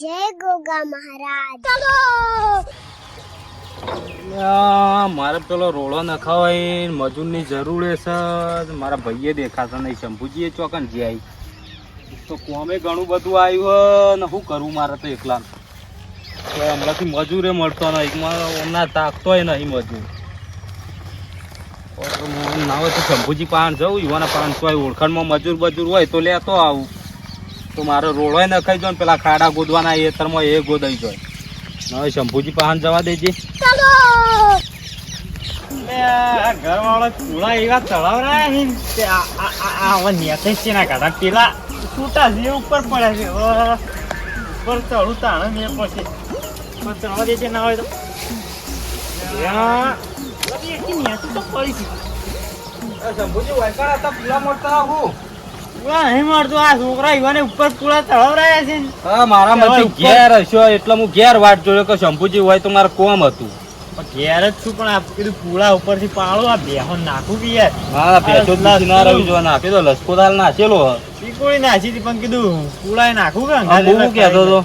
જય ગોગા મહારાજ. મારે પેલો રોડો નખાવાય મજૂરની જરૂર છે. મારા ભાઈએ દેખાતા નહીં. શંભુજીએ ચોકન જાય તો કોમે ઘણું બધું આવ્યું ને શું કરું મારે તો એકલા તો હમણાંથી મજૂરે મળતો નહીં. હમણાં તાકતોય નહીં મજૂર. ના હોય તો શંભુજી પાન જવું. યુવાના 500 ઓળખાણમાં મજૂર બજૂર હોય તો લેતો આવું. તો મારે રોડોય નખાઈ જાય ને પેલા ખાડા ગોદવાના એતરમાં એ ગોદાઈ જાય. હવે શંભુજી પાન જવા દેજે. ઘર વાળો ચૂલા એવા ચડાવરા છે ના કાઢા પેલા છૂટા છે ઉપર પડે છે. ઉપર ચડું તાણે મેં પછી ચડવા દે છે ના હોય તો પડી છે. શંભુજી વાયકાળ હતા પીલા મળતા હું નહીં મળતું. આ છોકરા એવાને ઉપર પૂરા ચડાવરાયા છે. હા મારા મતે ઘેર હશો એટલે હું ઘેર વાટ જોયો કે શંભુજી હોય તો મારે કોમ હતું. ઘેર જ છું પણ આ કીધું પૂળા ઉપરથી પાડો આ બેહો નાખું બી યાર. હા પેચો ના રવી જો નાખી દો. લસકો દાલ નાખેલો પીકોળી નાખી હતી પણ કીધું પૂળા નાખું કે હું કહેતો હતો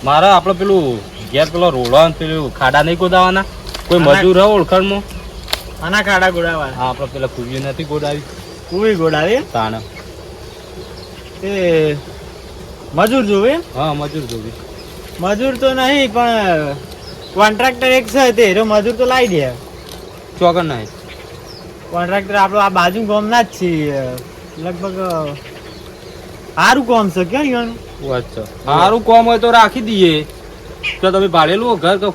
મારે આપડે પેલું ઘેર પેલો રોડો પેલું ખાડા નહીં ગોદાવાના. કોઈ મજૂર હોય ઓળખાણમાં? આના ખાડા ગોડાવા. હા આપડે પેલા કુવી નથી ગોડાવી. કુવી ગોડાવી તાણે તે મજૂર જોવે. હા મજૂર જોવી. મજૂર તો નહીં પણ કોન્ટ્રાક્ટર એક છે તે મજૂર તો લાવી દે. ચોકન નહીં કોન્ટ્રાક્ટર આપણો આ બાજુ ગામના જ છીએ. લગભગ સારું કામ છે ક્યાં અચ્છા સારું કોમ હોય તો રાખી દઈએ. તો તમે ભાડેલું ઘર કે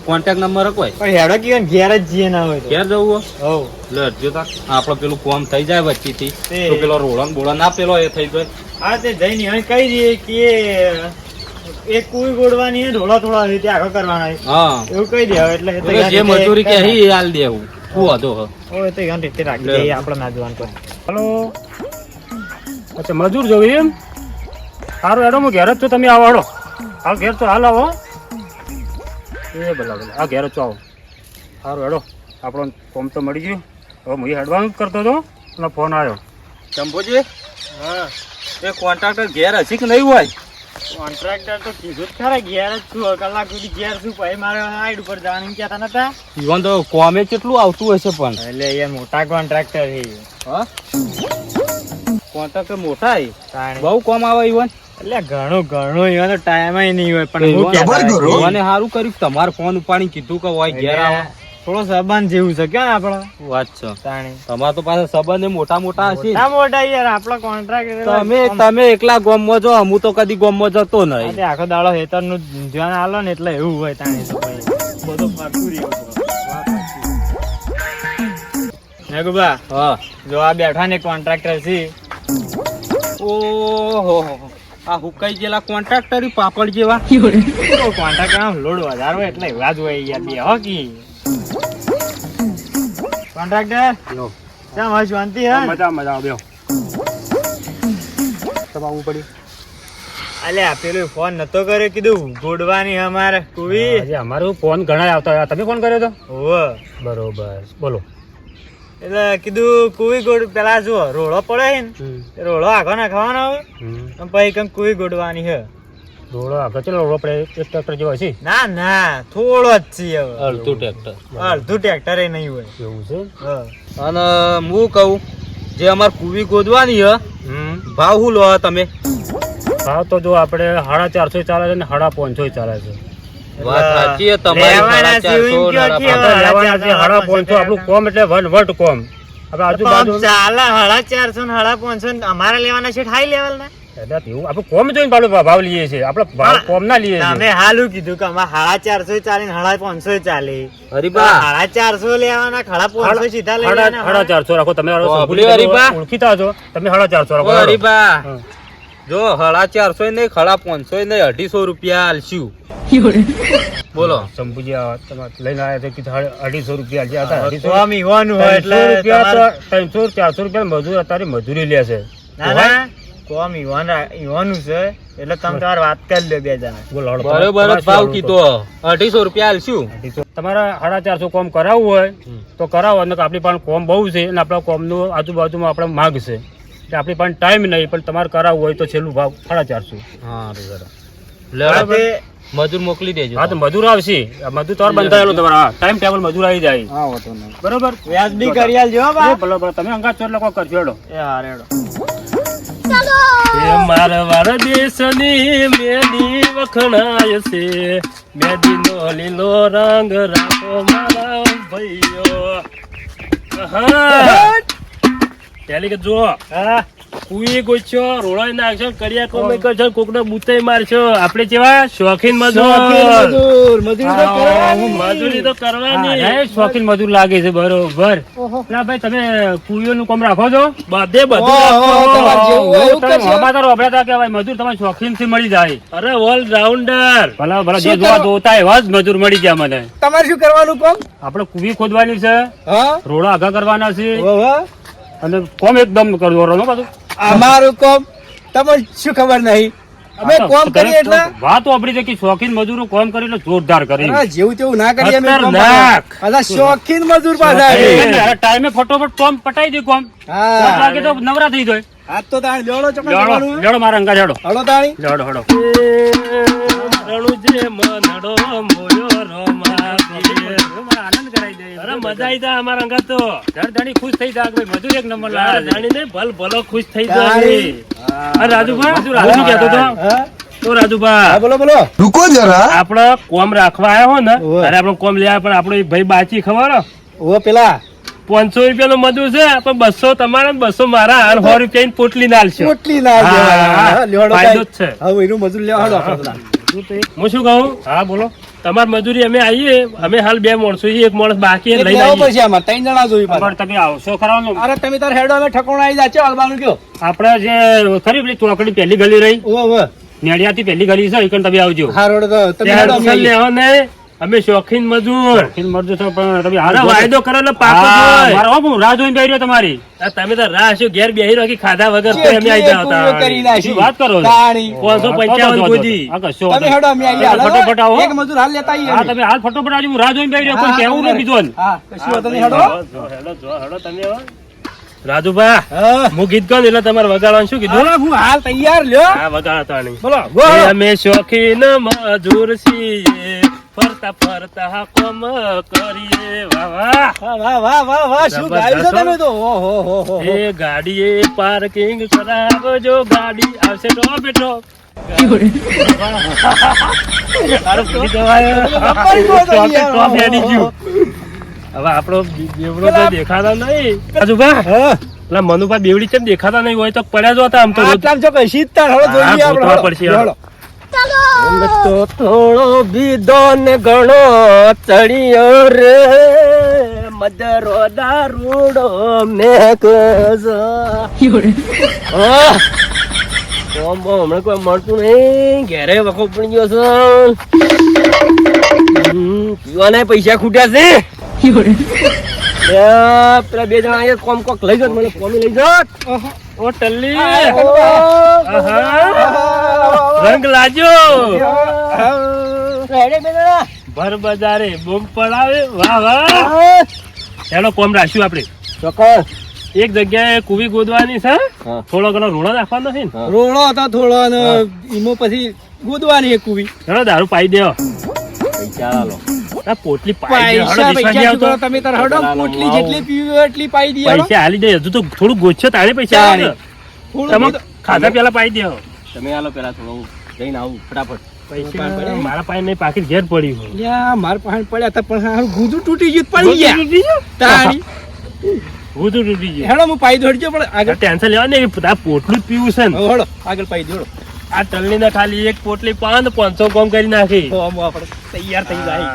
કોન્ટેક્ટ નંબર કોઈ પણ હેડો કે ઘેર જ જઈએ ના હોય તો ઘેર જવું હો લે જોતા આપડે પેલું કોમ થઈ જાય વચ્ચેથી તે- તો પેલો રોડન બોળા ના પેલો એ થઈ જાય. હા તે જઈને હવે કહી દઈએ કે એક કુવી ગોડવાની છે ઢોળા થોડા રીતે આગળ કરવાના છે. હા એવું કહી દે હવે એટલે તો જે મજૂરી કે હી હાલ દેવું શું હતો હોય તો એવી રીતે રાખી દઈએ આપણે ના જોવાનું કોઈ. હલો અચ્છા મજૂર જોવી એમ? સારું હેડો હું ઘેર જ છું. તમે આવો હેડો હાલ ઘેર છો હાલ આવો. એ ભલા ભલા હા ઘેર જ છો આવો. સારું હેડો આપણો કોમ તો મળી ગયું. હવે હું હેડવાનું જ કરતો હતો અને ફોન આવ્યો. શંભુજી હા એ કોન્ટ્રાક્ટર ઘેર હશે કે નહીં હોય? કોન્ટ્રાક્ટર તો કીધું જ ખરા ઘેર જ છું. કલાક સુધી ઘેર છું પછી મારે સાઈડ ઉપર જવાનું કહેતા નતા. ઈવન તો કોમે કેટલું આવતું હશે પણ એટલે એ મોટા કોન્ટ્રાક્ટર છે. હા કોન્ટ્રાક્ટર મોટા હે. તાણે. બહુ કોમ આવે ઈવન. એટલે ઘણું એવા તો ટાઈમ નહીં હોય પણ હું મને સારું કર્યું કે તમારે ફોન ઉપાડી કીધું કે હોય ઘેર આવો. થોડો સંબંધ જેવું છે ક્યાં આપડે વાત છે તાણે. તમારા તો પાછા સંબંધ એ મોટા મોટા હશે. મોટા મોટા યાર આપડા કોન્ટ્રાક્ટર તમે એકલા ગામમાં જો હું તો કદી ગામમાં જતો નહીં. આખો દાડો હેતર નું ધ્યાન આલો ને એટલે એવું હોય તાણે તો ભાઈ બધું ફરતું રહ્યું. હે ગુબા હા જો આ બેઠા ને કોન્ટ્રાક્ટર છે. ઓહો આ હુકાઈ ગયેલા કોન્ટ્રાક્ટર પાપડ જેવા. કોન્ટ્રાક્ટર આમ લોડ વધારે હોય એટલે એવા જ હોય યાર બે હોકી કોન્ટ્રાક્ટર યો કેમ હોય શાંતિ હે? મજા મજા આવ્યો. આવવું પડ્યું. અલ્યા પેલું ફોન નતો કર્યો કીધું ગોડવાની અમારે કુવી. આજે અમારો ફોન ઘણા આવતા હતા. તમે ફોન કર્યો હતો? હોવે. બરોબર બોલો. એટલે કીધું કુવી ગોડ પેલા જો રોડો પડે ને તે રોડો આગળ નાખવાનો હોય અને પછી કંઈક કુવી ગોડવાની છે. રોડો આગળ ચલો રોડો પડે એક ટ્રેક્ટર જેવો છે. ના ના થોડો જ છે હવે. અડધું ટ્રેક્ટર અડધું ટ્રેક્ટર નહીં હોય. એવું છે. હા. અને હું કહું જે અમારે કુવી ગોદવાની હ ભાવ શું લો તમે? ભાવ તો જો આપણે 450 ચાલે છે ને 550 ચાલે છે. વાત સાચી છે તમારી. લેવાના છે, 450, ઊંચો છે. આપણે લેવાના છે 550. આપણું કોમ એટલે વટ કોમ. આપણે આજુબાજુ ચાલે 450 ને 550 અમારે લેવાના છે હાઈ લેવલ ના. એટલે એવું આપણે કોમ જોઈને ભાવ લઈએ છીએ. આપણે ભાવ કોમ ના લઈએ છીએ. તમે હાલું કીધું કે અમારે 450 ચાલે ને 550 ચાલે. હરીબા 450 લેવાના 550 સીધા લઈ લેવાના. 450 રાખો તમે. હરીબા. ઓળખીતા છો તમે. 450 રાખો. હરીબા હા. જો 450 નહીં 550 નહીં 250 રૂપિયા આલશું. બોલો શંભુજી તમે લઈને આવ્યા તો કીધું 250 રૂપિયા જે હતા 250 સ્વામી હોવાનું હોય એટલે 300 400 રૂપિયા મજૂર અત્યારે મજૂરી લે છે. ના ના કોમ ઈવાનું છે એટલે તમે તમારે વાત કરી લો બે જણા. બોલો હળો. બરોબર જ ભાવ કીધો 250 રૂપિયા આલશું. તમારે 450 કોમ કરાવવું હોય તો કરાવો. અને આપણી પાસે કોમ બહુ છે અને આપણા કોમનું આજુબાજુમાં આપણે માગ છે. આપણી પાસે ટાઈમ નહીં પણ તમારે કરાવવું હોય તો છેલ્લું ભાવ 450. હા બરાબર. લેવડે મજૂર મોકલી દેજો. હા તો મજૂર આવશે. આ મજૂર તમારે બંધાયેલો તમારા ટાઈમ ટેબલ મજૂર આવી જાય. હા હોતો નહીં. બરોબર વ્યાજબી કરી આલજો હો બા. એ ભલે ભલે તમે અંગાત છો એટલે કોઈ કરજો હેડો. એ હારેડો. એ મારવાડ દેશની મેદી વખણાય છે, મેદીનો લીલો રંગ રાખો મારા ભાઈઓ. પેલી કે જો હા કુઈ ગોચો રોળાઈ નાખશો, કરિયા કોમે કરશો, કોકને બુતાઈ મારશો. આપણે કેવા શોખીન મજૂર. મજૂરી તો કરવાની. શોખીન મજૂર લાગે છે બરોબર. ના ભાઈ તમે કુઈઓનું કામ રાખો છો? બધે બધું મજૂર તમારે શોખીન થી મળી જાય. અરે ઓલ રાઉન્ડર ભલા ભલા જે જોવા જોતા એવા જ મજૂર મળી ગયા મને. તમારે શું કરવાનું કોમ? આપણે કુવી ખોદવાની છે, હા રોડા આગા કરવાના છે ઓહો અને કોમ એકદમ કરવાનો પાછું. અમારું કોમ તમને શું ખબર નહીં? અમે કોમ કરીએ એટલે વાત વાપરી છે કે શોખીન મજૂરો કોમ કરે એટલે જોરદાર કરી. અરે જેવું તેવું ના કરીએ અમે કોમ. ખતરનાક. પાછા શોખીન મજૂર પાછા છે. ટાઈમે ફટોફટ કોમ પટાઈ દે કોમ. હા લાગે તો નવરા થઈ જાય. આજ તો તાણ લેવડો ચોકન લેવડો જવાનું. લેવડો મારા અંગા લેવડો હળો તાણી લેવડો હળો. આનંદ કરાઈ દે. અરે મજા આવી જાય અમારા અંગા તો. ધણી ખુશ થઈ જાય ભાઈ મજૂર એક નંબર લાવે. ધણીને ભલ ભલો ખુશ થઈ જાય. અરે રાજુભા મજૂર શું કહેતો તો? હા તો રાજુભા હા, બોલો બોલો. रुको जरा આપડે કોમ રાખવા આવ્યા હો ને ઓવે. અરે આપડે કોમ લેવા પણ આપડો એક ભાઈ બાચી ખબર હો? ઓ પેલા 500 રૂપિયા નો મજૂર છે પણ 200 તમારા ને 200 મારા અને 100 રૂપિયા પોટલી નાલશો. પોટલી ના હા, દેવાય. હા, હા, લેવડો ફાયદો જ કાંઈ. છે. હવે એનું મજૂર લેવા હાલો આપણે પેલા. હું શું કહું? હા બોલો. તમારી મજૂરી અમે આવીએ, અમે હાલ 2 માણસો છીએ, એક માણસ બાકી એક લઈને લેવો આવીએ. પડશે આમાં 3 જણા જોઈ પાછા. પણ તમે આવશો ખરા ને? અરે તમે તાર હેડો અમે ઠકોણા આવી જાય. ચાલ હાલવાનું કયો? આપણે જે ખરી પેલી ચોકડી પહેલી ગલી રહી ઓ ઓ નેડિયાથી પહેલી ગલી છે એકણ તમે આવજો. હા રોડ તો તમે હેડો અમે ત્યાં આવીએ. લેવો ને અમે શોખીન મજૂર. मर्द तो तभी અરે વાયદો કરેલો પાકો हाँ, જોઈ. मारो बाबू राह जोઈને બેહી રહ્યો તમારી. આ તમે તો રાહ શું ઘેર બેહી રહો કે ખાધા વગર તો અમે આવી જાવ પૂરો કરી નાખી. શું વાત કરો છો? તાણી. 555 ગોજી. આ કશો તમે વાંધો હેડો અમે આવીએ. હાલો. ફટોફટ આવો. એક મજૂર હાલ લેતા આવીએ હા અમે. તમે હાલ ફટોફટ આવજો હું રાહ જોઈને બેહી રહ્યો કોઈ હા, કહેવું હા, નહીં બીજું. હા કશું વાંધો નહીં હેડો. હેડો તમે હવે. રાજુભા હા હું ગીત ગાઉં ને એટલે તમારે વગાડવાનું શું કીધું? અરે હું હાલ તૈયાર લ્યો. હા વગાડતા નહીં. બોલો ગો એ હાલો. અમે શોખીન મજૂર છીએ, ફરતા ફરતા કોમ કરીએ. વાહ વાહ. વાહ વાહ વાહ વાહ વાહ શું ગાયું છે તમે તો. ઓહો હો હો એ ગાડીએ પાર્કિંગ કરાવજો, ગાડી આવશે તો બેઠો. તારું ભૂલી જવાય. ટોપ હેડી ગયું. હવે આપણો બેવડો તો દેખાતા નહીં. રાજુભા હા પેલા મનુભા બેવડી કેમ દેખાતા નહીં હોય તો પડ્યા જ હતા આમ તો રોજ. આટલામ જો કઈ શીતતા હળો જોઈએ હા, આપણે ગોતવા હળો. પડશે, હળો. તો થોડો બીધો ને ઘણો ચડિયો રે, મદરો દારૂડો મેક હમણાં કોઈ મળતું નહીં. ઘેરે વખો પડી ગયો છે. પીવાના પૈસા ખૂટ્યા છે. પેલા 2 જણા અહીંયા કોમ કોક લઈ જાત, મને કોમી લઈ જાત. ઓ ટલ્લી રંગ લાજો. ભર બજારે બૂમ પડાવે. વાહ વાહ. એનો કોમ રાખ્યું આપણે. ચોક્કસ. એક જગ્યાએ કુવી ગોદવાની છે, થોડો ઘણો રોડો નાખવાનો છે ને. રોડો હતો થોડો અને ઈમો પછી ગોદવાની એક કુવી. હેડો દારૂ પાઈ દેવો. આ પોટલી પાઈ દે. હેડો પૈસા દિશા શું કરો તમે તાર હડો પોટલી જેટલી પીવી હોય એટલી પાઈ દઈએ હળો. પૈસા હાલી દે. હજુ તો થોડું ગોચ્છો તારે પૈસા આવે ને. થોડું તમે બધું- ખાધા પેલા પાઈ દેવો. તમે આલો પેલા થોડું જઈને આવું ફટાફટ. પૈસા મારા પાસે નહીં, પાકીટ ઘેર પડ્યું હોય. લ્યા, માર પાસે પડ્યા હતા પણ હારું ગુદું તૂટી ગયું તો પડી ગયા. તાળી. હું તો તૂટી ગયું. હેડો હું પાઈ દોડજો પણ આગળ ટેન્શન લેવા નહીં, આ પોટલું જ પીવું છે ને. હળો આગળ પાઈ દોડો. આ ટલ્લી ને ખાલી એક પોટલી 500 કોમ કરી નાખી. તો આમ આપણે તૈયાર થઈ જાય.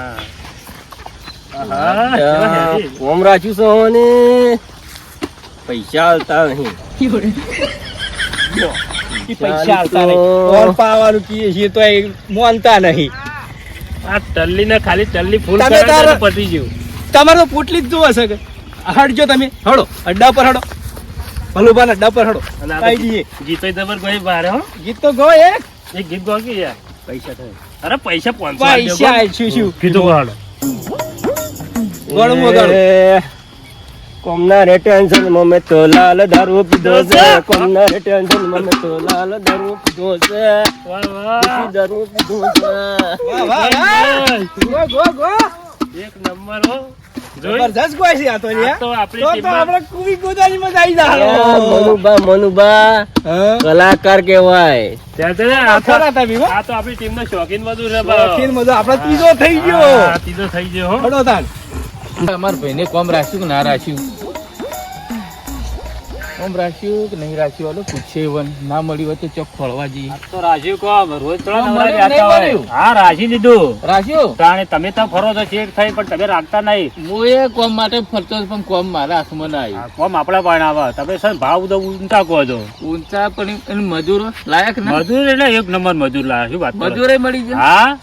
હા, ચલો હેડી. કોમ રાખ્યું છે અને પૈસા આલતા નહીં. ઈ પૈસા આવતા નહીં. ઓર પાવાનું કીએ છીએ તો એ માનતા નહીં. આ ટલ્લી ને ખાલી ટલ્લી ફૂલ તમે કરાવી દે તાર- તો પતી ગયું. તમારે તો પોટલી જ જોવે છે કે હડજો તમે હડો અડ્ડા પર હડો ભલુભાન અડ્ડા પર હડો અને આ પાઈ તો દઈએ. ગીતો જબર કોઈ બારે હો. ગીત તો ગો એક એક ગીત ગો કે યાર. પૈસા થાય. અરે પૈસા 500 પૈસા શું શું કીધું ગાડો. ગળું વગાડો. કોમના રે ટેન્શન મમે તો લાલ દારૂ પીધો છે કોમના રે ટેન્શન મમે તો લાલ દારૂ પીધો છે દારૂ પીધો છે એક નંબર હો જબરજસ્ત કોઈ છે આ તો યાર તો આપણી ટીમમાં આપણે કુવી ગોદાની મજા આવી જાય મનુબા કલાકાર કહેવાય આ તો આપણી ટીમનો શોખીન મજૂર છે આપણે ત્રીજો થઈ ગયો હા, ત્રીજો થઈ ગયો હો હડો તાન અમારા ભાઈને કોમ રાખ્યું કે ના રાખ્યું કોમ રાખ્યું કે નહીં રાખ્યું હાલો પૂછે એવું ના મળ્યું હોય તો ચોક ખોળવા જઈએ તો રાજીવ કોમ રોજ થોડા કોમ નવરા મળ્યું, રહેતા નહીં હોય. મળ્યું. હા રાજી લીધું રાખ્યું તાણે તમે તો ફરો તો ચેક થઈ પણ તમે રાખતા નહીં હું એ કોમ માટે ફરતો હતો, પણ કોમ મારા હાથમાં ના આવ્યું આ કોમ આપણા પણ આવે તમે સર ભાવ બધો ઊંચા કહો છો ઊંચા પણ એની મજૂરો લાયક ના મજૂર એટલે એક નંબર મજૂર લાવે શું વાત કરો? મજૂરે મળી જાય હા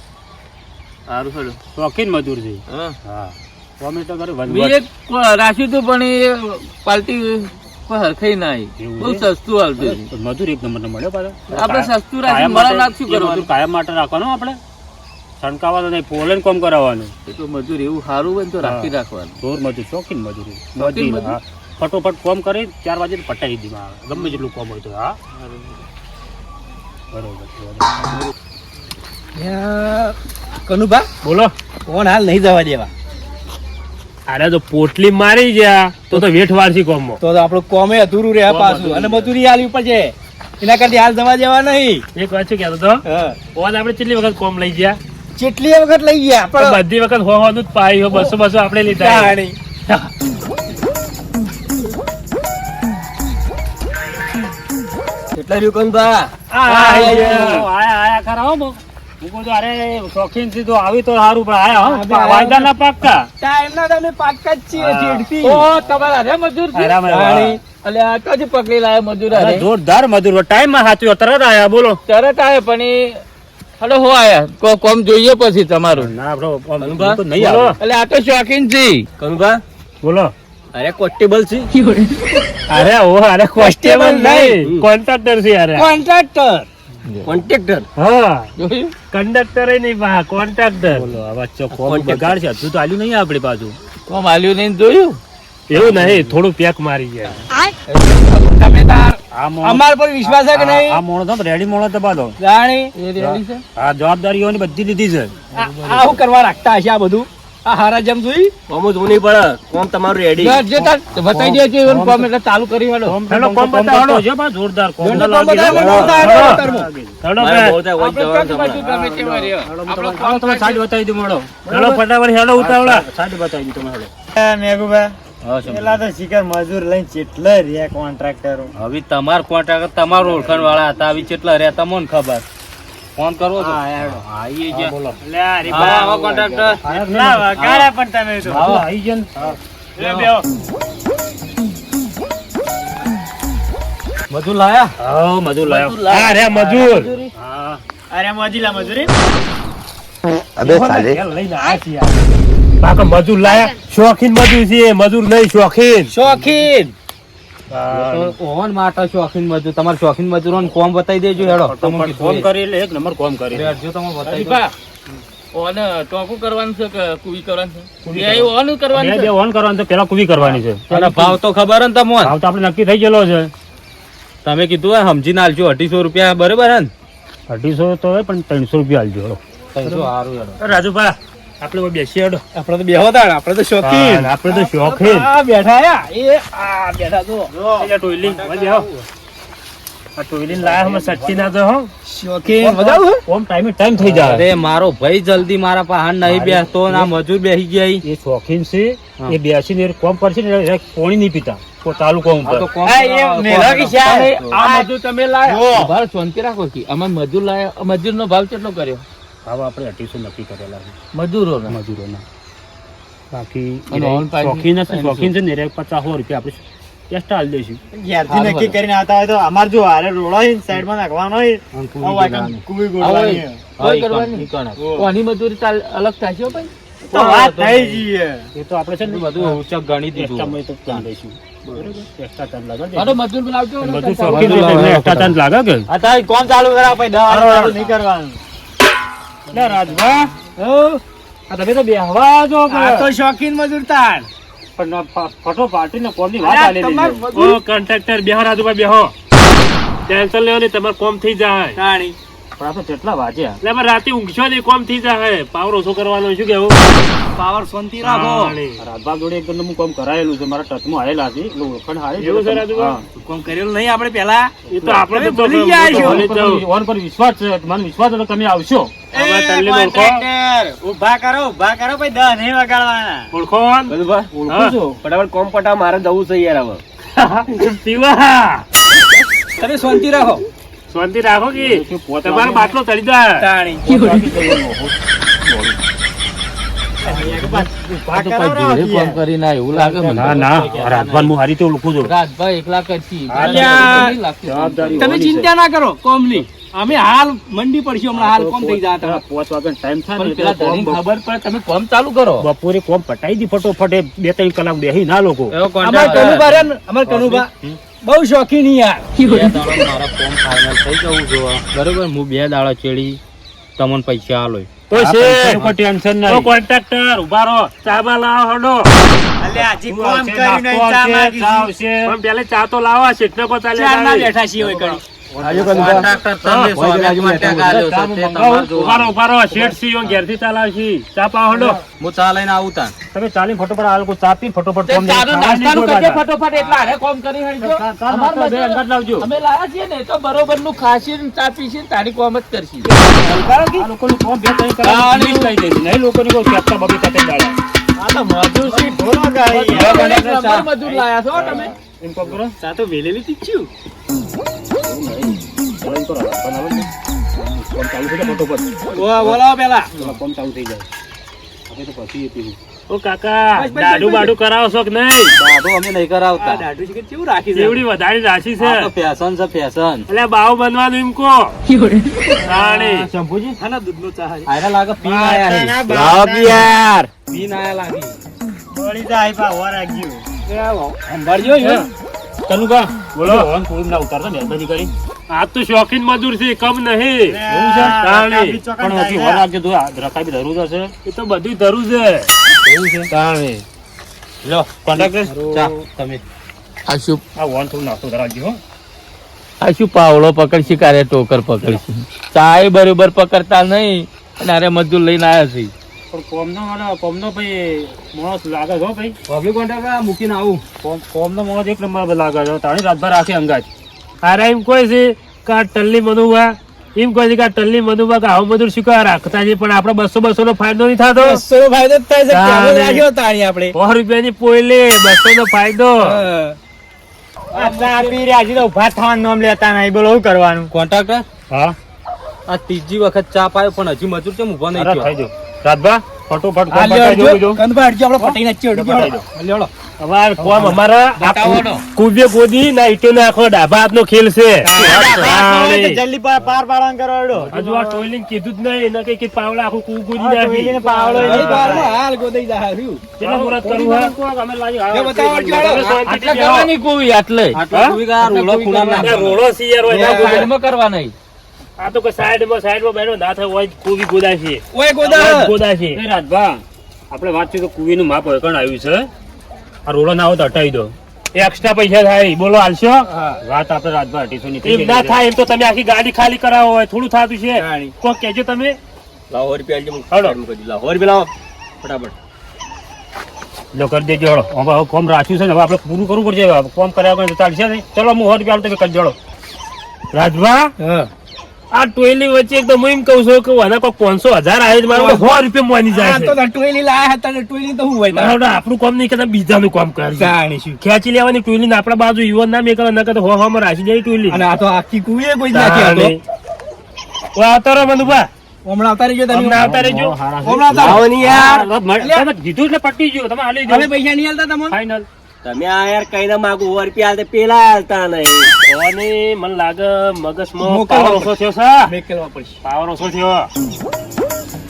સારું સારું શોખીન મજૂર છે હા હા કોમે તો કરે મેં વનવટ. એક રાખ્યું હતું પણ એ પાલટી હરખાઈ ના આવી એવું બહુ છે? સસ્તું હાલતું હતું. પણ મજૂર એક નંબર નો મળ્યો પાછો આપણે સસ્તું રાખી કાયમ મળે માટે- નાખશું એ કરવાનું મજૂર કાયમ માટે રાખવાનું આપણે છણકાવાનું નહીં પોલેન કોમ કરાવવાનું એ તો મજૂર એવું સારું હોય ને તો રાખી રાખવાનું જોર મજૂર શોખીન મજૂર શોખીન મજૂર હા ફટોફટ કોમ કરી 4 વાગે પટાઈ દીધું આવે ગમે જેટલું કોમ હોય તો હા બરોબર કનુભા બોલો કોણ હાલ નહીં જવા દેવા અરે તો પોટલી મારી ગયા તો વેઠ વારસી કોમમાં તો આપણું કોમે અધૂરું રહે પાછું અને મજૂરી આલવી પડશે એના કરતી હાલ જવા દેવા નહીં એક વાત શું કહેતો તો ઓન આપણે કેટલી વખત કોમ લઈ ગયા કેટલી વખત લઈ ગયા તો બધી વખત હોવાનું જ પાઈ 200 આપણે લીધા કહાણી. કેટલા રહ્યું કનુભા આયા ખરા હો બહુ. હું કહું છું, અરે શોખીન થી તો આવી તો સારું પણ આયા હો વાયદા ના પાક્કા ટાઈમના તમે પાક્કા જ છીએ હા. જેડથી. ઓ તમારા રે મજૂર છે? આરામ કહાણી. અલે આ તો જ પકડી લાયો મજૂર અરે હારે. જોરદાર મજૂર ટાઈમ માં સાચવ્યો તરત આયા બોલો તરત આવે પણ એ હલો હો આયા કોમ જોઈએ પછી તમારું ના આપણો અનુભવ? તો નહીં આવે એટલે આ તો શોખીન છે કનુભા બોલો અરે કોન્સ્ટેબલ છે અરે ઓ અરે કોન્સ્ટેબલ નહીં કોન્ટ્રાક્ટર છે અરે કોન્ટ્રાક્ટર કોન્ટ્રાક્ટર હા જોયું? કંડક્ટર નહીં બા કોન્ટ્રાક્ટર બોલો આ વચ્ચે કોમ બગાડ છે હજુ તો આલ્યું નહીં આપણી બાજુ કોમ આલ્યું નહીં ને જોયું એવું નહીં થોડું પેક મારી જાય તમે તાર આ મોણો અમાર પર વિશ્વાસ છે કે આ નહીં મોણો તો રેડી મોણો તો બાદો જાણી એ રેડી છે આ જવાબદારીઓની બધી લીધી છે આવું કરવા રાખતા હશે આ બધું આ હારા જેમ જોઈ કોમ જ નહીં પડે કોમ તમારું રેડી જે તાર બતાઈ દે છે એવું કોમ એટલે ચાલુ કરી હાલો હેલો કોમ બતાવો જો બા જોરદાર કોમ જોરદાર કોમ બતાવો, હેલો હેલો, તમે સાઈડ બતાવી દો મોડો હેલો ફટાફટ હેલો ઉતાવળા સાઈડ બતાવી દો તમે હેલો પેલા તો શિખર મજૂર લઈને ચેટલે રે કોન્ટ્રાક્ટરો હવે તમાર કોન્ટ્રાક્ટર તમારું ઓળખાણ વાળા હતા હવે કેટલા રહ્યા તમને ખબર ફોન કરવો તો હા એ ગયા બોલો લે આ રે આવો, આવો કોન્ટ્રાક્ટર કેટલા વગાડ્યા પણ તમે તો આવો આવી જન લે બેહો. બધું લાયા આવો મજૂર લાયો હા રે મજૂર હા અરે મજીલા મજૂરી યાર લઈને આયા છીએ યાર. બાકા મજૂર લાયા શોખીન મજૂર છે મજૂર નહીં શોખીન શોખીન ઓન માટે શોખીન મજૂર તમારે શોખીન મજૂરોને કોમ બતાવી દેજો હેડો તમે પણ કોમ કરી એટલે એક નંબર કોમ કરી બેઠજો તમે બતાવી દો ઓને ટોકું કરવાનું છે કે કુવી કરવાનું છે બે ઓન કરવાનું બે છે બે ઓન કરવાનું તો પેલા કુવી કરવાની છે અને ભાવ તો ખબર ને તમને ભાવ તો આપણે નક્કી થઈ ગયેલો છે તમે કીધું હોય સમજીને આલજો 250 રૂપિયા બરોબર હે ને 250 તો હોય પણ 300 રૂપિયા આલજો હેડો. 300 સારું હેડો રાજુભા આપણે કોઈ બેસી હેડો આપણે તો બેહો તાણ આપણે તો શોખીન આપણે તો શોખીન આ બેઠા આયા એ આ બેઠા તો અહીંયા ટોયલી વળી આવો. આ ટોયલી લાયા અમે સચ્ચી ના તો હો શોખીન બતાવું ઓમ ટાઈમે ટાઈમ થઈ જાય અરે મારો ભાઈ જલ્દી મારા પાસે નહીં બેસતો ના મજૂર બેસી ગયા ઈ. એ શોખીન છે એ બેસીને એ કોમ કરશે ને એ પાણી નહીં પીતા ચાલુ કોમ આ તો પર કોમ આ એ કરાવવા મેલા પડે. કે શ્યા? તમે આ મજૂર તમે લાયા જો. ભાવ શાંતિ રાખો કે અમે મજૂર લાયા મજૂરનો ભાવ કેટલો કર્યો ભાવ આપણે 250 નક્કી કરેલા છે મજૂરોનો મજૂરોના બાકી અને ઓન પાઇપ શોખીન છે 300. શોખીન છે ને એ 50 રૂપિયા આપણે એક્સ્ટ્રા આલી દઈશું ઘેરથી નક્કી કરીને આવતા હોય તો અમાર જો હારે રોડો હોય સાઈડમાં નાખવાનો હોય આવું આઈકન કુવી ગોળવાની હોય. કોઈ કરવાની કોની મજૂરી અલગ થશે હો ભાઈ તો વાત થઈ જઈએ એ તો આપણે છે ને બધું ઉચક ગણી દીધું એક્સ્ટ્રામાં તો ચાલ દઈશું બરોબર એક્સ્ટ્રા ચાર્જ લાગે છે. અરે મજૂર લાવજો ને. બધું શોખીન છે એટલે એક્સ્ટ્રા ચાર્જ લાગે કે આ તારી કોમ ચાલુ કરાવ પછી દવા ચાલુ નહીં કરવાનું લે રાજભા આ તમે તો બેહવા જો કે આ તો શોખીન મજૂર તાણ પણ ફટો પાટીને કોમની વાત આલી લીધી. ઓ કોન્ટ્રાક્ટર બેહો રાજુભાઈ બેહો, ટેન્શન લેવો નહીં, તમારે કોમ થઈ જાય. તાણી પણ આ તો કેટલા વાગ્યા? એટલે અમે રાતે ઊંઘશો નહીં, કોમ થઈ જાય. પાવર ઓછો કરવાનો શું કેવું? પાવર શાંતિ રાખો. રાજભા જોડે એકદમ હું કામ કરાયેલું છે, મારા ટચમાં આવેલા છે એટલે ઓળખાણ હારી છે. એવું છે રાજુભાઈ? હા. કોમ કરેલું નહીં આપણે પેલા. એ તો આપણે તો ભૂલી ગયા છો. ભૂલી જ જાઉં. ઓન પર વિશ્વાસ છે, મને વિશ્વાસ હતો તમે આવશો. હવે તલ્લી ઓળખો. ઉભા કરો ભાઈ 10 નહીં વગાડવાના. ઓળખો બધું હા. ઓળખું છું ફટાફટ કોમ પટા મારે જવું છે યાર હવે. પીવા તમે શાંતિ રાખો. શાંતિ રાખો કે તમારો બાટલો ચડી જાય. તાણી ના ના રાજભાન હું હારી તો ઓળખું છું. તમે ચિંતા ના કરો કોમની. અમે હાલ મંડી પડશું હમણાં. હાલ કોમ થઈ જાય. 5 વાગ્યાનો ટાઈમ થાય ને પેલા એટલે કોમ ધણીને ખબર પડે તમે કોમ ચાલુ કરો. બપોરે કોમ પટાઈ દી ફટોફટ 2-3 કલાક બેહી ના લોકો. અમાર કનુભા રે ને, અમાર કનુભા બહુ શોખીન યાર. મારા ફોર્મ ફાઇનલ થઈ જવું જોવા બરોબર. હું 2 દાડા ચેડી તમને પૈસા આલો. તો છે કોઈ ટેન્શન નહીં. ઓ કોન્ટ્રાક્ટર ઉભા રહો, ચા બા લાવો હડો. અલ્યા હજી શું કોમ આવશે? કર્યું નહીં, નાસ્તો ચા આવશે, માંગી ચા છે. આવશે. પણ પેલે ચા તો લાવો, શેઠને કો ચાલે ચારના નહીં. બેઠા છીએ હોય કણી. કોન્ટ્રાક્ટર તમે સ્વામી માટે ગાલ્યો છે તે તમારે જોવાનું. ઉભા રહો, શેઠ સી યો ઘેરથી ચાલાવશી. ચા પાવ હડો. હું ચા લઈને આવું તાન. તમે ચાલી ફટોફટ આ લોકો ચા પી ફટોફટ કોમ નાસ્તાનું કરજે ફટોફટ. એટલે હારે કોમ કરી હળજો. અમાર બે મજૂર અંગત લાવજો. અમે લાયા છીએ ને તો બરોબર નું ખાસી ચા પીસી તારી કોમ જ કરશી. આ લોકોનું કોમ બે ત્રણ કલાક મિસ થઈ જાય છે. નહીં લોકોની કોઈ કેપ્ટા બબીતા થઈ જાય. આ તો મજૂર સી ઢોલો ગાઈ. મજૂર લાયા છો તમે. એમ કોમ કરો. ચા તો વેલેલી તીચ્યું. એમ કરો. પણ હવે કોમ ચાલુ થઈ જાય ફટોફટ. બોલાવો પેલા. કોમ ચાલુ થઈ જાય. હવે તો પછી એ પીવું. ઓ કાકા દાડુ બાડુ કરાવો છો કે નહીં? દાદો અમે નહીં આ કરાવતા. દાઢું છે કે કેવું રાખી છે? કેવડી વધારી રાશિ છે. આ તો ફેશન છે ફેશન. એટલે બાવ બનવાનું એમ કો રાણી શંભુજી આના દૂધનો ચા છે. આયરા લાગે પીન આયા છે. લાવો કે યાર પીન આયા લાગી. વળી જાય પા વાર આગી. સંભાળજો યો. કનુભા બોલો ઓન કોઈ ના ઉતારતો ને બધી કરી. આ તો શોખીન મજૂર છે, કમ નહીં. એવું છે રાણી. પણ હજી હોર આગળ જો રકાઈ બી ધરું છે. એ તો બધું ધરું છે. એવું છે રાણી. લો કોન્ટ્રાક્ટર ચા તમે. આ શું આ વોન થોડું નાસ્તો ધરાવજો હો. આ શું પાવડો પકડશી કારે ટોકર પકડશી ચાય બરોબર પકડતા નહીં અને અરે મજૂર લઈને આવ્યા છે. પણ કોમનો વાળા કોમનો ભાઈ માણસ લાગે છે હો ભાઈ. પબ્લિક કોન્ટ્રાક્ટર મૂકીને આવું. કોમનો માણસ એક નંબર લાગે છે. તાણી રાતભર રાખી અંગાજ. અરે એમ કોઈ છે કે આ ટલ્લી મનુવા એમ કોઈ છે કે આ ટલ્લી મનુવા કે આવું બધું શીખવા રાખતા છે. પણ આપણે 200 નો ફાયદો નહીં થતો. 200 નો ફાયદો જ થાય છે. તાણે. કેમ રાખ્યો તાણી આપણે. 100 રૂપિયાની પોઈલે 200 નો ફાયદો. ચા પી રહ્યા છે તો ઉભા થવાનું નામ લેતા નહીં. બોલો શું કરવાનું? કોન્ટ્રાક્ટર હા આ ત્રીજી વખત ચા પાયો પણ હજી મજૂર કેમ ઊભો નહીં અરે થયો? થઈ જાઓ. રાતભા ફટોફટ આ કોમ લ્યો, પતાવી દો બીજો. કંદભા હટજો, આપણે પટાઈ નાખીએ, હટજો. લ્યો, લો. અમાર કોમ અમારા આ કુબે ગોદી ના ઈટો નાખો ડાબા હાથનો ખેલ છે. તાણી. જલ્દી પાર પાડવાનું કરો. હજુ આ ટોયલિંગ કીધું જ નહીં એને કઈ પાવડા આખું કું ગોદી નાખી. પાવડો અહીં બારમાં હાલ ગોદાઈ જાય રહ્યું. કેટલા મુહૂર્ત કરવું હા? અમે લાગ્યું, હા, લે બતાવો, તમે ચાલો. શાંતિથી આટલા બેહો. કરવાની કોઈ આટલે આટલો કુવી કે આ રોલો ખૂણામાં આ નાખવાનો. રોડો છે યાર, હોય ના ગોદાય. સાઈડમાં કરવા નહીં. આ તો કોઈ સાઈડમાં બેઠો ના થાય હોય કુવી ગોદા છે. ઓય ગોદા. ગોદા છે. એ રાજભા આપણે વાત છે કે કુવીનું માપ હોય કણ આવ્યું છે. આ રોડો ના હોય તો હટાવી દો. એક્સ્ટ્રા પૈસા થાય બોલો હાલશો? વાત આપણે રાજભા 250 ની થઈ ગઈ. એમ ના થાય એમ તો તમે આખી ગાડી ખાલી કરાવો હોય થોડું થતું છે. તાણી. કોક કહેજો તમે. લાવો રૂપિયા આલજો, હાલો. હું કરી દઉં. લાવો રૂપિયા લાવો ફટાફટ. લો કરી દેજો હળો. હવે કોમ રાખ્યું છે ને હવે આપણે પૂરું કરવું પડશે. હવે કોમ કર્યા વગર તો ચાલશે નહીં. ચલો હું 100 રૂપિયા તમે કરી જોડો. રાજભા હા. આ ટોયલી વચ્ચે એકદમ હું એમ કહું છું કે આના કોઈ 500,000 આવે મારે 100 રૂપિયા માની જાય આ છે. તો ટોયલી લાયા હતા ને ટોયલી તો હું હોય તાણ. મારે આપણું કામ નહીં કરતા બીજાનું કામ કરે છે. તાણી શું. ખેંચી લેવાની ટોયલી ને આપણા બાજુ યુવાન ના મેકલા ન કરતા હો માં રાશી જાય ટોયલી. અને આ તો આખી કુવીએ કોઈ જ નાખી આ તો. તાણે. ઓ આવતો રહો મનુભા. હમણાં આવતા રહેજો તમે. હમણાં આવતા રહેજો. હમણાં આવતા રહો. લાવો નહીં યાર. તમે જીતું એટલે પટી ગયો. તમે હાલી હવે પૈસા નહીં આલતા તમને? ફાઈનલ. તમે આ યાર કઈ ના માગો 100 રૂપિયા આલતે પેલા આલતા નહીં. ઓને મને લાગે મગજમાં મોકલવા પાવર ઓછો થયો છે. મેકલવા પડશે. પાવર ઓછો થયો.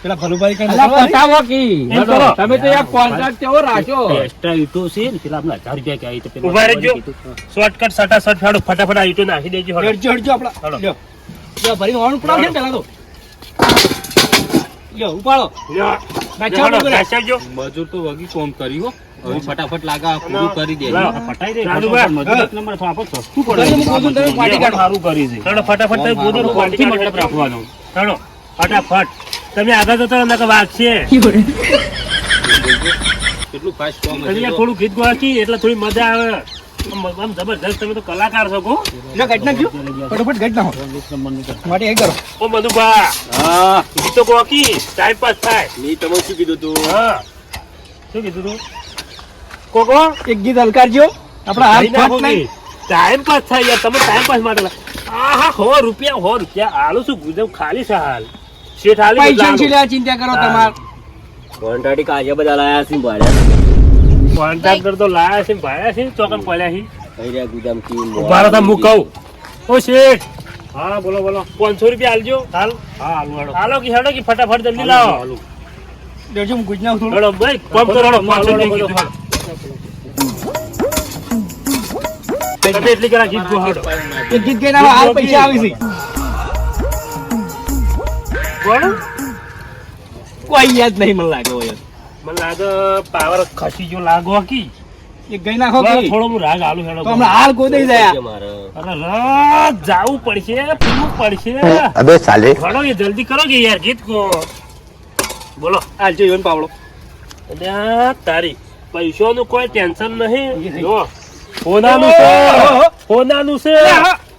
પેલા ભલુભાઈ કઈ અલા નખવા દે? પતાવો કી. એમ કરો. તમે તો યાર કોન્ટ્રાક્ટ કેવો રાખ્યો? એક્સ્ટ્રા ઈટો છે ને પેલા આપણે 1000 રૂપિયા કે આવી તો પેલા ઉભા રહેજો. શોર્ટકટ સટાસટ ફાડો ફટાફટ આ ઈટો નાખી દેજો. હળો. હટજો, હટજો આપણા. હાલો. લ્યો. લ્યો, ભરીને વાળું પડાવજો ને પેલા તો. લ્યો, ઉપાડો. લ્યો. નાચાવજો. મજૂર તો વગી કોમ કરી હો હવે ફટાફટ લાગા પૂરું કરી દે પટાઈ દે. મજૂર એક નંબર આપો છો. શું કરો? સારું કરી છે. ચાલો ફટાફટ તમે ગોદડું પાટી મતલબ રાખવાનું. ચાલો ફટાફટ. તમે આગળ જતા નકર વાગશે. કેટલું ફાસ્ટ કોમ તમે યાર થોડું ગીત ગવાકી એટલે થોડી મજા આવે. આમ જબરદસ્ત તમે તો કલાકાર છો કો. ઓ મધુભા હા ગીત તો ગવાકી ટાઈમ પાસ થાય. મેં તમે શું કીધું તું હા શું કીધું તું કોકો એક ગીત હલકારજો આપણા હાથ ફાટ નહીં ટાઈમ પાસ થાય યાર તમે ટાઈમ પાસ માટે આહા 100 રૂપિયા આલુ શું ગુજમ ખાલી સહાલ શેઠ આલી પૈસા છે લે ચિંતા કરો તમાર કોન્ટ્રાક્ટ કાજે બધા લાયા છે ભાડ્યા કોન્ટ્રાક્ટર તો લાયા છે ભાયા છે ચોકન પડ્યા છે કઈ રહ્યા ગુદામ કી ઉભા રહો હું કહું ઓ શેઠ હા બોલો બોલો 500 રૂપિયા આલજો હાલ હા હાલો કે હેડો કે ફટાફટ જલ્દી લાવો દેજો હું ગુજના થોડું હેડો ભાઈ કોમ કરો હેડો 500 રૂપિયા તમે એટલી કરા ગીત ગો હેડો એક ગીત ગાઈને હાલ પૈસા આવી છે કોણ કોઈ યાદ નહીં મને લાગે હોય મને લાગે પાવર ખસી જો લાગો કી એક ગઈ નાખો કે થોડો હું રાગ આલુ હેડો તો હમણાં હાલ ગોદાઈ જાય મારે અરે રાત જાવું પડશે પીવું પડશે અબે સાલે હેડો એ જલ્દી કરો કે યાર ગીત કો બોલો હાલ જો યોન પાવડો અલ્યા તારી પૈસાનું કોઈ ટેન્શન નહીં જો હોનાનું છે હોનાનું છે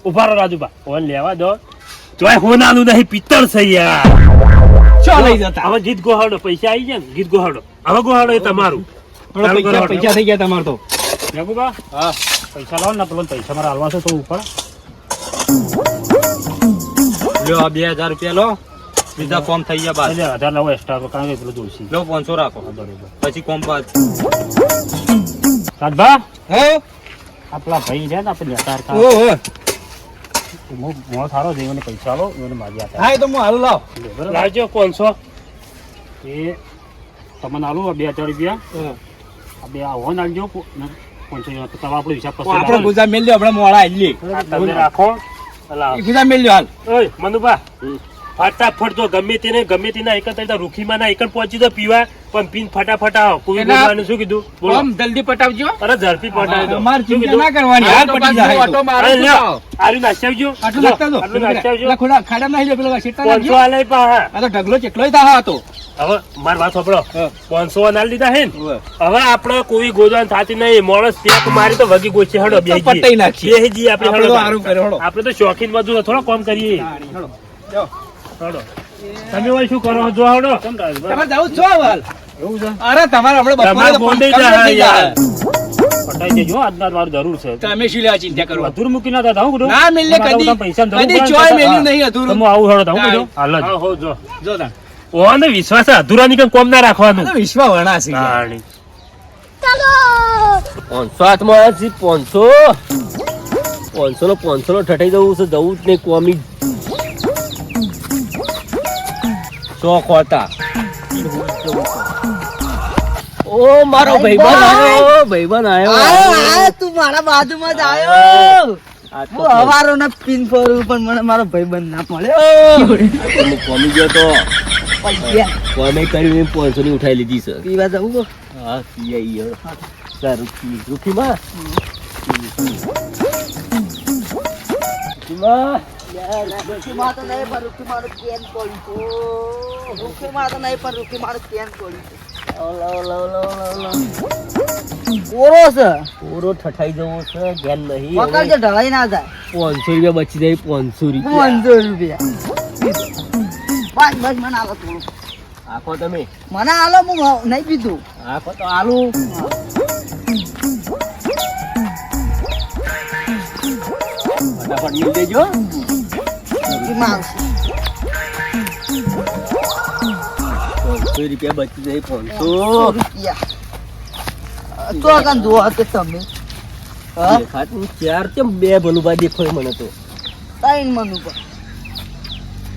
ઉભા રહો રાજુબા ફોન લેવા દો તોય હોનાનું નહીં પિત્તળ છે યાર ચો લઈ જતા હવે ગીત ગોહાડો પૈસા આવી જાય ને ગીત ગોહાડો હવે ગોહાડો એ તમારું પૈસા થઈ ગયા તમાર તો જગુબા હા પૈસા લાવો ને પેલો પૈસા મારા હાલવા છે તો ઉપર લ્યો આ 2000 રૂપિયા લો બીજા ફોર્મ થઈ ગયા બાદ એટલે 1000 લાવો એક્સ્ટ્રા કારણ કે પેલું દોડશી લો 500 રાખો બરોબર પછી કોમ બાદ રાજભા હો આપણા ભાઈ છે ને આપણે લેતા હતા ઓ હો મો થારો છે મને પૈસા લો મને માજી આતા હા એ તો હું હાલ લાવ લાવજો 500 એ તમને આલું 2000 રૂપિયા આ બે આવો નાખજો 500 તો આપણો હિસાબ પછી આપણે ગુજા મેલ લ્યો આપણે મોળા આલી તમે રાખો અલા ગુજા મેલ લ્યો હાલ ઓય મનુભા ફટાફટ જો ગમે તેના એક જ રૂખીમાં ના એક જ પહોંચી તો પીવા પણ પીન ફટાફટ આવો કોઈ એના- બોલવાનું શું કીધું બોલો આમ જલ્દી પટાવજો અરે ઝડપી પટાવી દો અમાર શું ચિંતા કીધું? ના કરવાની હાલ પટી જાય અરે લ્યો, આર્યું નાખી આવજો આટલું લો, નાખતા દો આટલું નાખી આવજો ખોડા ખાડા નાખી લો પેલો શેટા 500 નાખજો આલે પાહા આ તો ઢગલો ચેટલોય થા હતો હવે માર વાત સાંભળો હા. 500 નાલ દીધા હે ને ઓવે. હવે આપણે કોઈ ગોદાન થાતી નહીં માણસ પેક મારી તો વગી ગોચી હડો તો પટાઈ નાખીએ. બેહી આપણે આપણે હડો તો હારું કર્યું, હળો. આપણે તો શોખીન મજૂર થોડો કામ કરીએ હેડો. જાઓ. હડો તમે ઓય શું કરો જો હડો તમારે જાવું જ છો હાલ એવું છે અરે તમારે આપણે બપોરે તમારે તો બોંધાઈ ફોન જાય કરી યાર. જાય. પટાઈ દેજો આજના મારું જરૂર છે તમે શું લેવા ચિંતા કરો અધૂર મૂકી ના દાદા હું કીધું ના મિલે કદી કદી ચોય મેલ્યું નહીં અધૂરું તમે આવું હડો હું કીધું હાલ જ હો જો જો તાણ. ઓને વિશ્વાસ અધૂરાની કેમ કોમ ના રાખવાનું આ તો વિશ્વ વણા છે યાર. તાણી. 500 હાથમાં આવ્યા છે 500 નો ઠઠાઈ જવું છે જવું જ નહીં કોમી શોખ હોતા ઓ મારો ભાઈબંધ આવ્યો તું મારા બાજુમાં જ આવ્યો આ તો હું હવારો ના પિન ફરું પણ મને મારો ભાઈબંધ ના મળ્યો હું કોમી ગયો તો પૈસા કોમે કરીને 500 ની ઉઠાઈ લીધી છે પીવા જવું તો હા પી આઈ સારું રૂખીમાં રૂખીમાં તો નહીં પણ રૂખી મારું પેન પડ્યું છે. રૂખીમાં તો નહીં પણ રૂખી મારું પેન પડ્યું છે. કોરો છે પૂરો ઠઠાઈ જવો છે જ્ઞાન નહીં પકડજો ઢળાઈ ના જાય 500 રૂપિયા બચી જાય 500 રૂપિયા 500 રૂપિયા બસ બસ મને આલો થોડું આખો તમે મને આલો હું નહીં પીધું આખો તો આલુ ફટાફટ મિલ દેજો રૂખીમાં આવશે 500 રૂપિયા બચી જાય 500 રૂપિયા તો કાં જોવા તો તમે હા દેખાતું ચાર કેમ બે ભલુબા દેખાય મને તો ત્રણ મનુબા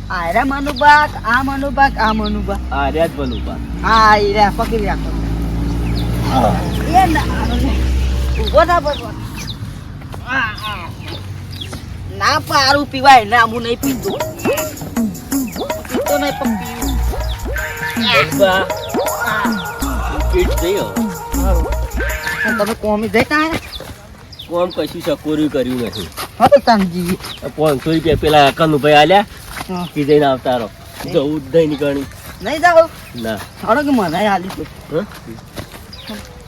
આયરા મનુબા આ મનુબા આ મનુબા આ રહ્યા જ ભલુબા હા આયરા પકડી રાખો એ ના ઉભો ના બસ ના પારું પીવાય ના હું નહીં પીતો પીતો નહીં પણ પીવું ભલુબા પીઠ થઈ હવે. તમે કોમી જતા કોમ કશું સકોર્યું કર્યું નથી. હવે સમજી 500 રૂપિયા પેલા કનુભાઈ આલ્યા હા. કી જઈને આવતા રહો. જવું જ નહીં નીકળ્યું. નહીં જાવ ના હાડો કે મને હાલી તો હં?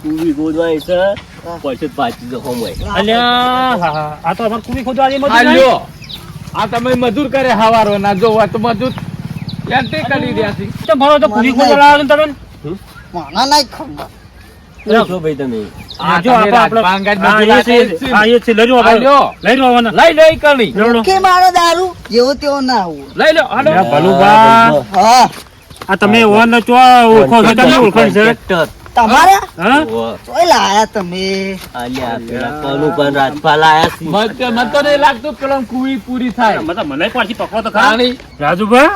કુવી ગોદવાય છે પછી પાછી જો હોમ હોય. અલ્યા હા હા આ તો અમાર કુવી ખોદવા આજે મજૂર આ નહીં. લ્યો આ તમે મજૂર કરે હવારો ના જો તો મજૂર યાર તે કરી રહ્યા છે તો ભરો તો કુવી ખોદવા લાવો ને તમે મને નહીં ખબર શું છો ભાઈ તમે? આ જો તમે આપણે રાજભાંગા જ હા, મજૂર એ લાગે છે. છે. હા, એ છે. લઈ લો આ લ્યો. લઈ લો આવવાના. લઈ લઈ કરી લેવડો. કે મારો દારૂ જેવો તેવો ના હોય લઈ લો હાલો. લ્યા, ભલુભા. હા આ તમે ઓન ચો ઓળખો છો તમે ઓળખાણ છે ટ્રેક્ટર. તમારા હા ઓહ, તોય લાયા તમે આલ્યા પેલા કનુ પણ રાજપાલ આયા છે. મને તો નહીં લાગતું પેલો કુવી પૂરી થાય મતલબ મને પાછી પકવો તો ખરા રાણી. રાજુભા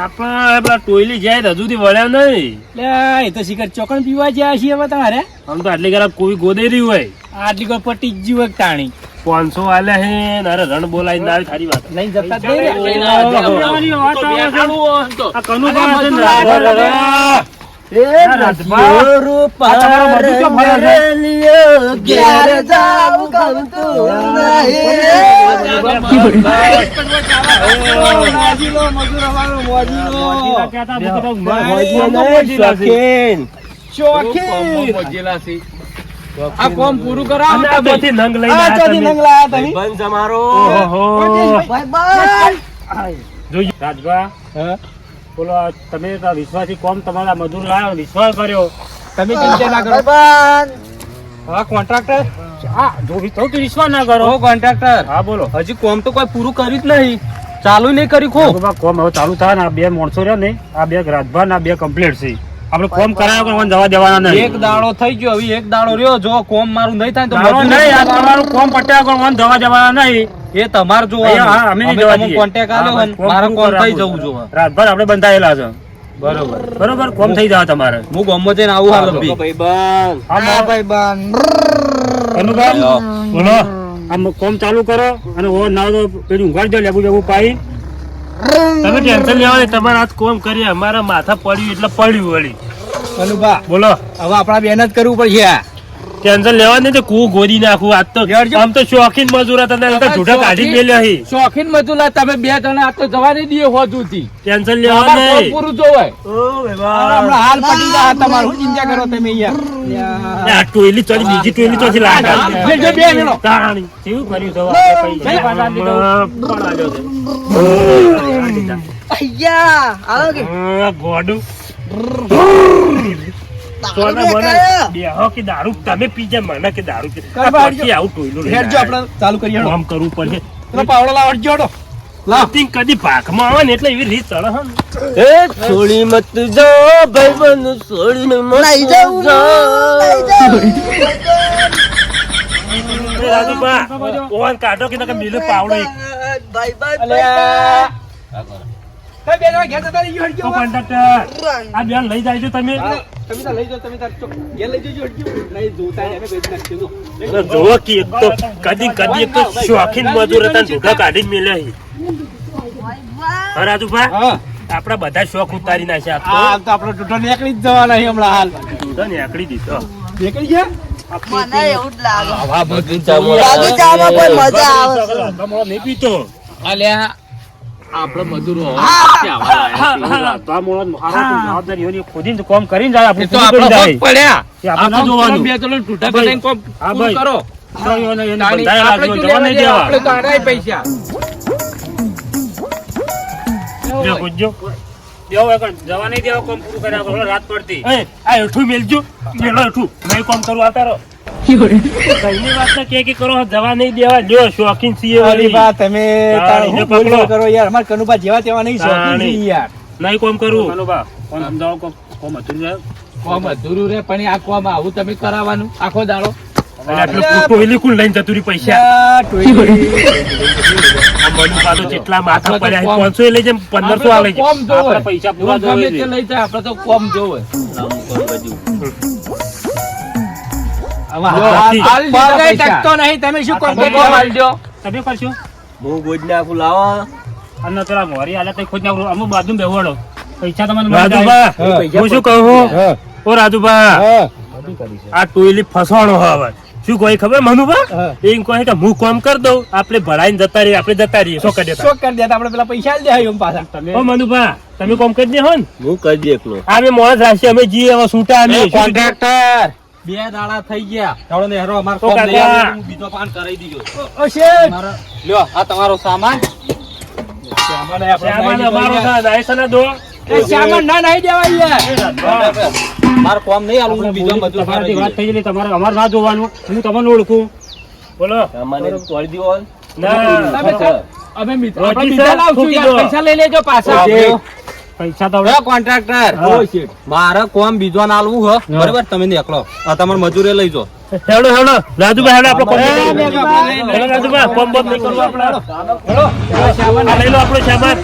આપણે પેલા ટોયલી જાય હજુ થી વળ્યા નહીં એ તો શિખર ચોકણ પીવા જ્યાં છીએ હવે તમારે આમ તો આટલી ઘરા કોઈ ગોદઈ રહ્યું હોય આટલી કોઈ પટી જ જીવ તાણી 500 આલ્યા હે ને અરે રણ બોલાવી ના થારી વાત લઈને જતા જ નહીં ને. લઈને આ જતા જ કનુભાઈ તો બેઠાડું હોય તો. આ કનુભા છે ને રાજભા. યોરું આ તમારો બધું કેમ ભરે છે? પારલિયો ઘેર ઘેર જાવું ગમતું મોજીલા કહેતા હું તો મોજીલા નહીં, મોજીલા છે. શોખીન. મોજેલા છે. આ કોમ પૂરું કરાવો અને આ તમે. બધી નંગ લઈને આયા તમે. ભાઈબંધ તમારો. ઓહો. ભાઈ ભાઈ જોઈએ રાજભા બોલો આ તમે તો વિશ્વાસી કોમ તમારા મજૂર લાવ્યો વિશ્વાસ કર્યો તમે ચિંતા ના કરો ભાઈ હા કોન્ટ્રાક્ટર હા જો વિશ્વાસ ના કરો ઓ કોન્ટ્રાક્ટર હા બોલો હજી કોમ તો કોઈ પૂરું કર્યું જ નહીં ચાલુ નહીં કર્યું ખો બાબા, કોમ હવે ચાલુ થાય ને આ બે માણસો રહ્યા ને આ બે રાજભા ને આ બે કમ્પ્લીટ છે આપણે કોમ કરાયો પણ જવા દેવાના નહીં એક દાડો થઈ ગયો હવે એક દાડો રહ્યો જો કોમ મારું નહીં થાય તો દાડો મજૂરી નહીં આ કરવાની. તમારું કોમ પટ્યા પણ જવા દેવાના નહીં એ તમારે જો અહીંયા, હા, અમે નહીં જવા દઈએ. કોન્ટેક્ટ હા, આલ્યો બસ, હોય ને, મારે પૂરું કોમ થઈ કરાવવું જવું છે. જોવે રાતભર આપણે બંધાયેલા છે બરોબર બરોબર કોમ થઈ જાય તમારે હું ગમો જઈને આવું હાલ અભી. ભાઈબંધ. હા ભાઈ ભાઈ અનુભાઈ બોલો આમ કોમ ચાલુ કરો અને ઓ ના તો પેલું ઊંઘાડી દો લેબુ લેબુ પાઈ તમે ટેન્શન લેવા નહીં તમારે આજ કોમ કરીએ અમારા માથા પડ્યું એટલે પડ્યું વળી અનુભા બોલો હવે આપણા બેન જ કરવું પડશે ટેન્શન લેવા નહીં તો કું ગોદી નાખું આજ તો આમ તો શોખીન મજૂર હતા ને તો ઝૂઠા કાઢી મેલ્યા હી શોખીન મજૂલા તમે બે જણા આ તો જવા નહીં દઈએ હોજુથી. ટેન્શન લેવા તમારે કોમ નહીં પૂરું જોવાય ઓ ભાઈબંધ. હમણાં હાલ પટી જાય તમારું શું ચિંતા કરો તમે યાર આ ટોયલી ચોરી બીજી ટોયલી ચોથી લાગે બે બે મેળો. તાણી કેવું કર્યું તો આપણે પૈસા પણ આલ્યો છે. અહીંયા આવો કે ગોડું દારૂ સોના મને દેખાય. બેહો કે દારૂ તમે પીજે મને કે દારૂ કે કરવા પછી આવું ટોયલું લઈને હેડજો આપણે ચાલુ કરીએ હેડો. કામ કરવું પડશે પેલો પાવડો લાવજો હેડો. લાતિંગ કદી ભાગમાં આવે ને એટલે એવી રીત ચડે હે ને. એ છોડી મત જો ભાઈબંધ છોડીને મત નહીં જાઉં, નહીં જાઉં. એ રાજુભા, ઓન કાઢો કે નકર મિલે પાવડો એક. ભાઈ ભાઈ અલ્યા. તમે બે જણા ઘેર જતા રહીજો, હેડજો તો હવે. કંડક્ટર, આ બેન લઈ જાય છો તમે તમે તાર લઈ જાઓ, તમે તાર ચોક ઘેર લઈ જજો, હેડજો. નહીં જોતા નહીં, અમે બેસી નાખીશું, જો. જોવો કે એક તો કદી કદી એક તો શોખીન મજૂર હતા ને ઢૂંઢા કાઢી મેલે હા રાજુભા હા. આપડા બધા શોખ ઉતારી નાખ્યા આ હાલ તો આપણો ટૂંટો નીકળી જ જવાના છે હમણાં હાલ. ઢૂંઢા ને આકડી દીધો નીકળી ગયા? મને એવું જ લાગે આવા બગીચામાં બગીચામાં કોઈ મજા આવે છે. તમારો નહીં પીતો અલ્યા આપણે મજૂરો હોય. ખોદીને તો કામ કરીને જાય એ આપણે તો પૂરું આપણે કરી હોક જાય. પડ્યા એ આપણે ના આપણે જોવાનું. બે ત્રણ ઠૂઠા કરીને કોમ હા પૂરું ભાઈ. કરો. એને તાણી બંધાયેલા આપણે છે, શું જવા લેવા નહીં દેવા? દેવા. આપણે તો આનાય પૈસા લ્યો, ખોદજો. બેહો એકણ, જવા નહીં દેવા કામ પૂરું કર્યા વગર, રાત પડતી. એ, આ હેઠું મેલજો. મેલો હેઠું. નહીં કામ કરવું આવતા રહો. કઈની વાત ના કે કરો જવા નહીં દેવા લ્યો શોખીન છીએ અરે વળી. બા, તમે તાર તાણીને શું બોલ પકડો. બોલ કરો યાર, અમારા કનુભા જેવા તેવા નહીં, શોખીન તાણી. છીએ યાર. નહીં કામ કરવું કોમ સમજાવો કોમ હતું ને કોમ અધૂરું રે પણ આ કોમ આવું તમે કરાવવાનું આખો દાડો અને આટલું ટોયલી કુલ લઈને જતું રહ્યું પૈસા આ ટોયલી. આ મનુભા તો જેટલા માથા પડ્યા 500 લઈ જાય 1500 આ લઈ કોમ જાય જોવે. આપણા પૈસા પૂરા એવું ગમે તે જોવે લઈ જાય આપણે તો કોમ જોવે હવે જો, હાલ- હાલ પગાર લીધા કઈ પૈસા. ટકતો નહીં તમે શું કોમ તમે કોમ આલજો તમે કરશો હું ગોજ નાખું લાવો અને પેલા મોરી આલે તઈ ખોજ નાખો અમુ બાજુ બેવાડો પૈસા તમને મળી જાય. રાજુભા હું શું કહું હા. ઓ રાજુભા હા. આ ટોયલી ફસવાનો હવે શું કોઈ ખબર મનુભા હા. એમ કહે કે હું કામ કરી દઉં આપણે ભરાઈને જતા રહીએ આપણે જતા રહીએ શું કરી દેતા શું કરી દેતા આપણે પેલા પૈસા આલી દે એમ પાછા તમે ઓ મનુભા તમે કામ કરી દે હો ને હું કરી દે એકલો અમે મોણસ રાખીએ અમે જઈએ હવે છૂટા અમે કોન્ટ્રાક્ટર 2 દાડા થઈ ગયા થોડો ને હેરો અમાર તો કોમ લઈ કાકા. આવ્યો, હું બીજો પાન કરાવી દીધો ઓ શેઠ મારો લ્યો આ તમારો સામાન સામાન આપણે સામાન લઈ અમારો જઈએ. ના નાયસના દો એ સામાન ના નાઈ દેવાય યાર મારો કોમ નહીં આલું હું બીજો મજૂર તમારાથી વાત કરાવી થઈ ગઈ તમારે અમારે ના જોવાનું હું તમને ઓળખું બોલો સામાન એક તોડી દીધો ના અમે મિત્ર રોજી આપણે બીજા સર, લાવશું મૂકી યાર દો. પૈસા લઈ લેજો પાછા દીધો. પૈસા તો હવે કોન્ટ્રાક્ટર ઓ શેઠ મારે કોમ બીજો ના આલવું હો બરાબર તમે નીકળો આ તમારે મજૂરે લઈ જો હેડો હેડો રાજુભાઈ હેડો આપણે કોમ એ, કરી દઈએ. રાજુભાઈ. હેડો રાજુભાઈ કોમ બોમ નહીં કરવું આપણે આ લઈ લો આપણો સામાન